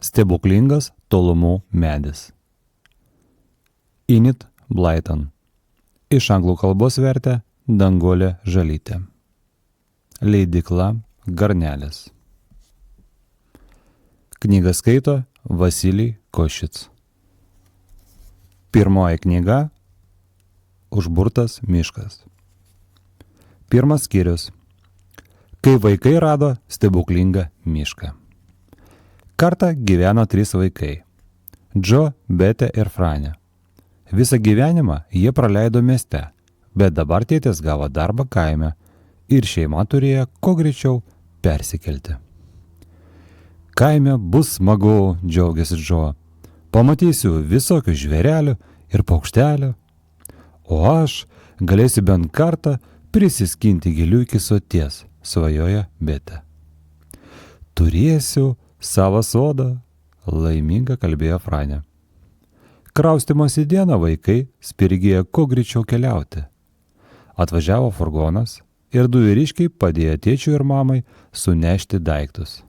Stebuklingas tolumų medis. Enid Blyton. Iš anglų kalbos vertė Danguolė Žalytė. Leidykla Garnelis. Knygą skaito Vasilijus Košic. Pirmoji knyga Užburtas miškas. Pirmas skyrius. Kai vaikai rado stebuklingą mišką. Kartą gyveno 3 vaikai – Džo, Betė ir Franė. Visą gyvenimą jie praleido mieste, bet dabar tėtis gavo darbą kaime ir šeima turėjo kuo greičiau persikelti. Kaime bus smagu, džiaugiasi Džo. Pamatysiu visokių žvėrelių ir paukštelių, o aš galėsiu bent kartą prisiskinti gėlių iki soties, svajoja Betė. Turėsiu savo sodą, laiminga kalbėjo Franė. Kraustymosi dieną vaikai spirgėjo kuo greičiau keliauti. Atvažiavo furgonas ir 2 vyriškiai padėjo tėčiui ir mamai sunešti daiktus.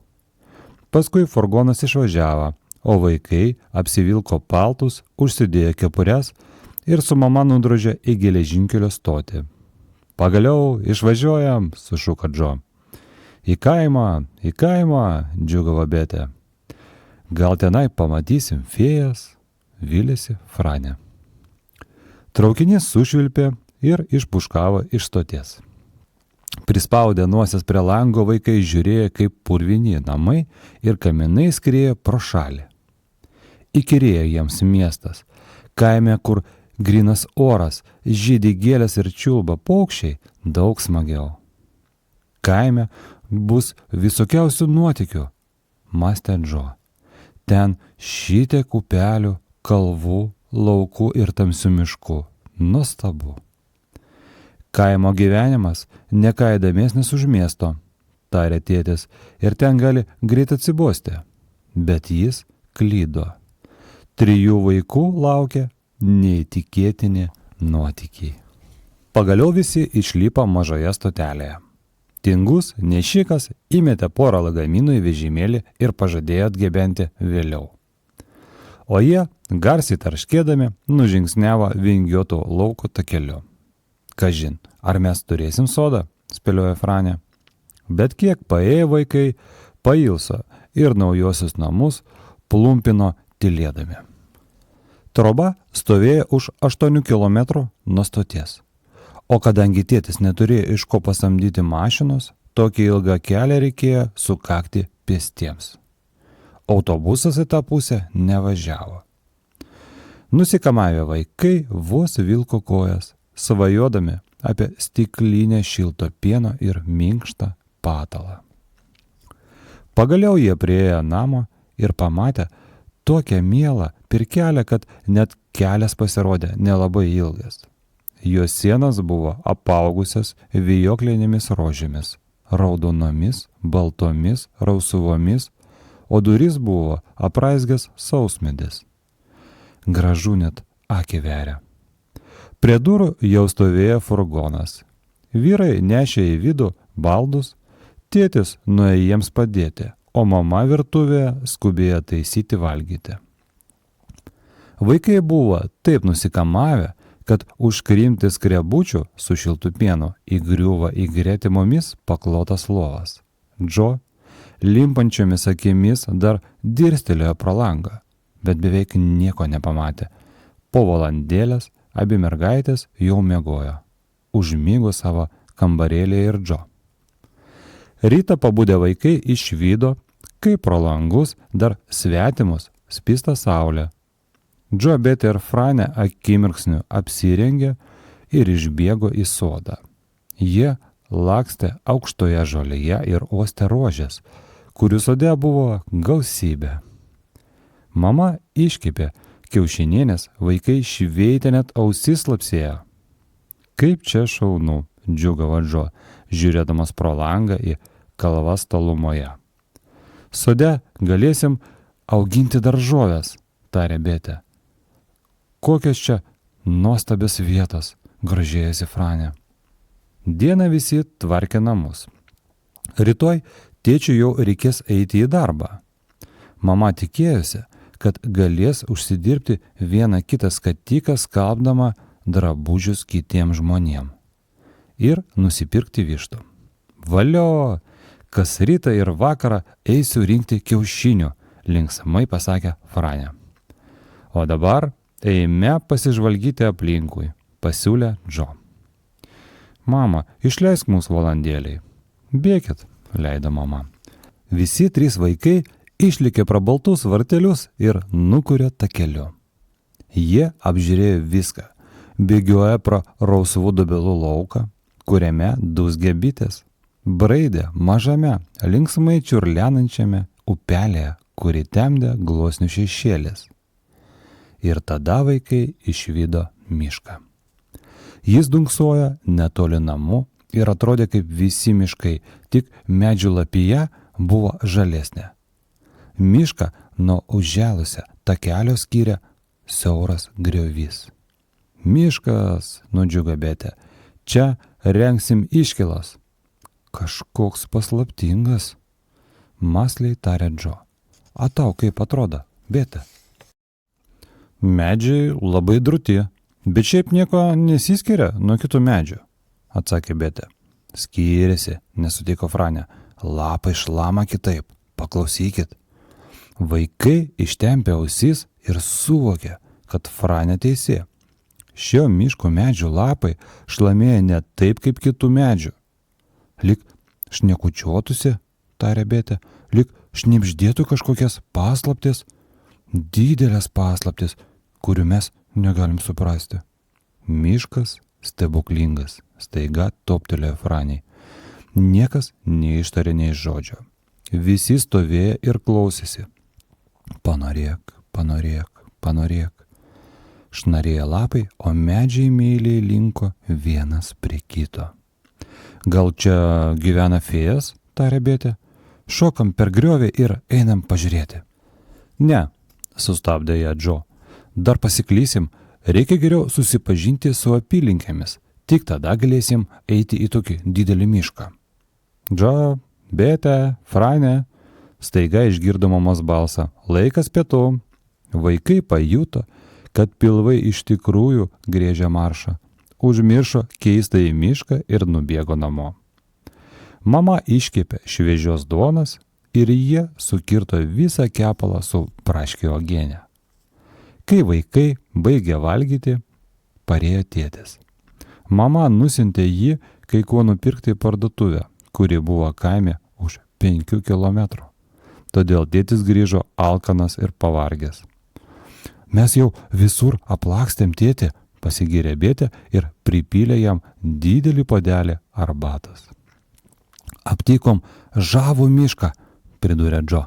Paskui furgonas išvažiavo, o vaikai apsivilko paltus, užsidėjo kepures ir su mama nudrožė į geležinkelio stotį. Pagaliau išvažiuojam, sušuko Džo. Į kaimą, džiūgavo Betė. Gal tenai pamatysim fėjas, vylėsi Franė. Traukinys sušvilpė ir išpuškavo iš stoties. Prispaudę nosies prie lango, vaikai žiūrėjo, kaip purvini namai ir kaminai skriejo pro šalį. Įkyrėjo jiems miestas, kaime, kur grynas oras, žydi gėlės ir čiulba paukščiai, daug smagiau. Kaime bus visokiausių nuotykių, mąstė Džo. Ten šitiek upelių, kalvų, laukų ir tamsių miškų. Nuostabu. Kaimo gyvenimas ne ką įdomesnis už miesto, tarė tėtis, ir ten gali greit atsibosti. Bet jis klydo. 3 vaikų laukia neįtikėtini nuotykiai. Pagaliau visi išlipo mažoje stotelėje. Tingus nešikas įmetė porą lagaminų į vežimėlį ir pažadėjo atgabenti vėliau. O jie, garsiai tarškėdami, nužingsniavo vingiuotų lauko takeliu. Kažin, ar mes turėsim sodą, spėliojo Franė. Bet kiek paėjo vaikai, pailso ir naujosius namus plumpino tylėdami. Troba stovėjo už 8 kilometrų nuo stoties. O kadangi tėtis neturėjo iš ko pasamdyti mašinos, tokį ilgą kelią reikėjo sukakti pėstiems. Autobusas į tą pusę nevažiavo. Nusikamavę vaikai vos vilko kojas, svajodami apie stiklinę šilto pieno ir minkštą patalą. Pagaliau jie priėjo namo ir pamatė tokią mielą pirkelę, kad net kelias pasirodė nelabai ilgas. Jos sienos buvo apaugusios vijoklinėmis rožėmis, raudonomis, baltomis, rausvomis, o durys buvo apraizgęs sausmedis. Gražu net akį veria. Prie durų jau stovėjo furgonas. Vyrai nešė į vidų baldus, tėtis nuėjo jiems padėti, o mama virtuvėje skubėjo taisyti valgyti. Vaikai buvo taip nusikamavę, kad užkrimti skrebučių su šiltu pienu įgriuva į gretimomis paklotas lovas. Džo limpančiomis akimis dar dirstelėjo pro langą, bet beveik nieko nepamatė. Po valandėlės abi mergaitės jau miegojo. Užmigo savo kambarėlėje ir Džo. Rytą pabudę vaikai išvydo, kaip pro langus dar svetimus spista saulė. Džo, Betė ir Franė akimirksniu apsirengė ir išbėgo į sodą. Jie lakstė aukštoje žolėje ir uostė rožės, kurių sode buvo gausybė. Mama iškepė kiaušinienės, vaikai šveitė net ausis lapsėjo. Kaip čia šaunu, džiūgavo Džo, žiūrėdamas pro langą į kalvas tolumoje. Sode galėsim auginti daržoves, tarė Betė. Kokios čia nuostabios vietos, grožėjosi Franė. Dieną visi tvarkė namus. Rytoj tėčiui jau reikės eiti į darbą. Mama tikėjosi, kad galės užsidirbti vieną kitą skatiką skalbdama drabužius kitiems žmonėms ir nusipirkti vištų. Valio, kas rytą ir vakarą eisiu rinkti kiaušinių, linksmai pasakė Franė. O dabar eime pasižvalgyti aplinkui, pasiūlė Džo. Mama, išleisk mūsų valandėliai. Bėkit, leido mama. Visi 3 vaikai išlėkė pro baltus vartelius ir nukurė takeliu. Jie apžiūrėjo viską, bėgiojo pro rausvų dobelų lauką, kuriame dūzgė bitės, braidė mažame, linksmai čiurlenančiame upelėje, kuri temdė gluosnių šešėlis. Ir tada vaikai išvydo mišką. Jis dunksojo netoli namų ir atrodė kaip visi miškai, tik medžių lapija buvo žalesnė. Mišką nuo užželusio takelio skyrė siauras griovys. Miškas, nudžiugo Betė, čia rengsim iškylas. Kažkoks paslaptingas, mąsliai tarė Džo. A tau kaip atrodo, Betė? Medžiai labai drūti, bet šiaip nieko nesiskiria nuo kitų medžių, atsakė Betė. Skiriasi, nesutiko Franė, lapai šlama kitaip, paklausykit. Vaikai ištempė ausis ir suvokė, kad Franė teisė. Šio miško medžių lapai šlamėja ne taip kaip kitų medžių. Lyg šnekučiuotųsi, tarė Betė, lyg šnibždėtų kažkokias paslaptis, didelės paslaptis, kurių mes negalim suprasti. Miškas stebuklingas, staiga toptelėjo Franiai. Niekas neištarė nei žodžio. Visi stovėjo ir klausėsi. Panorėk, panorėk, panorėk. Šnarėjo lapai, o medžiai meiliai linko vienas prie kito. Gal čia gyvena fėjas, tarė Betė. Šokam per griovį ir einam pažiūrėti. Ne, sustabdė ją Džo. Dar pasiklysim, reikia geriau susipažinti su apylinkėmis. Tik tada galėsim eiti į tokį didelį mišką. Džo, Betė, Franė, staiga išgirdo mamos balsą. Laikas pietų. Vaikai pajuto, kad pilvai iš tikrųjų griežia maršą. Užmiršo keistą į mišką ir nubėgo namo. Mama iškepė šviežios duonos ir jie sukirto visą kepalą su braškių uogiene. Kai vaikai baigė valgyti, parėjo tėtis. Mama nusintė jį kai kuo nupirkti į parduotuvę, kuri buvo kaime už 5 kilometrų. Todėl tėtis grįžo alkanas ir pavargęs. Mes jau visur aplakstėm tėtį, pasigyrė Betė ir pripylė jam didelį puodelį arbatos. Aptikom žavų mišką, pridūrė Džo.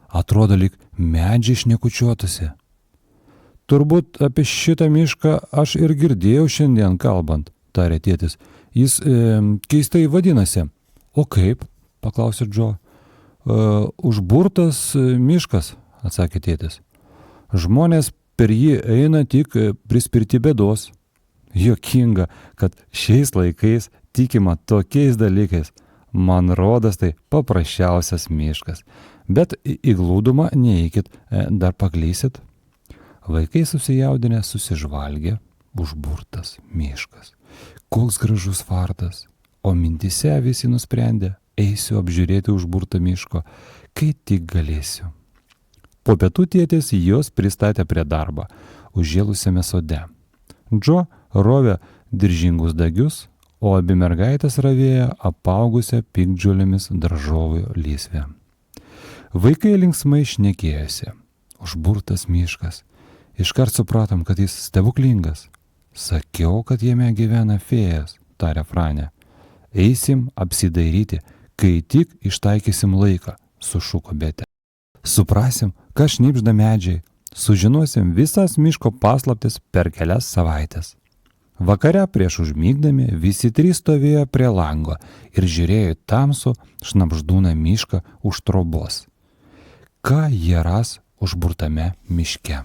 Atrodo, lyg medžiai šnekučiuotųsi. Turbūt apie šitą mišką aš ir girdėjau šiandien kalbant, tarė tėtis. Jis keistai vadinasi. O kaip? Paklausė Džo. Užburtas miškas, atsakė tėtis. Žmonės per jį eina tik prispirti bėdos. Juokinga, kad šiais laikais tikima tokiais dalykais. Man rodas tai paprasčiausias miškas. Bet į glūdumą neikit, dar paklysit. Vaikai susijaudinę susižvalgė. Užburtas miškas. Koks gražus vardas. O mintise visi nusprendė, eisiu apžiūrėti užburtą miško, kai tik galėsiu. Po pietų tėtis juos pristatė prie darbo, užžėlusiame sode. Džo rovė diržingus dagius, o abi mergaitės ravėjo apaugusią piktžolėmis daržovių lysvę. Vaikai linksmai šnekėjosi. Užburtas miškas. Iškart supratom, kad jis stebuklingas. Sakiau, kad jame gyvena fėjas, tarė Franė. Eisim apsidairyti, kai tik ištaikysim laiką, sušuko Betė. Suprasim, ką šnibžda medžiai, sužinosim visas miško paslaptis per kelias savaites. Vakare prieš užmigdami visi 3 stovėjo prie lango ir žiūrėjo tamsų šnabždūną mišką už trobos. Ką jie ras užburtame miške?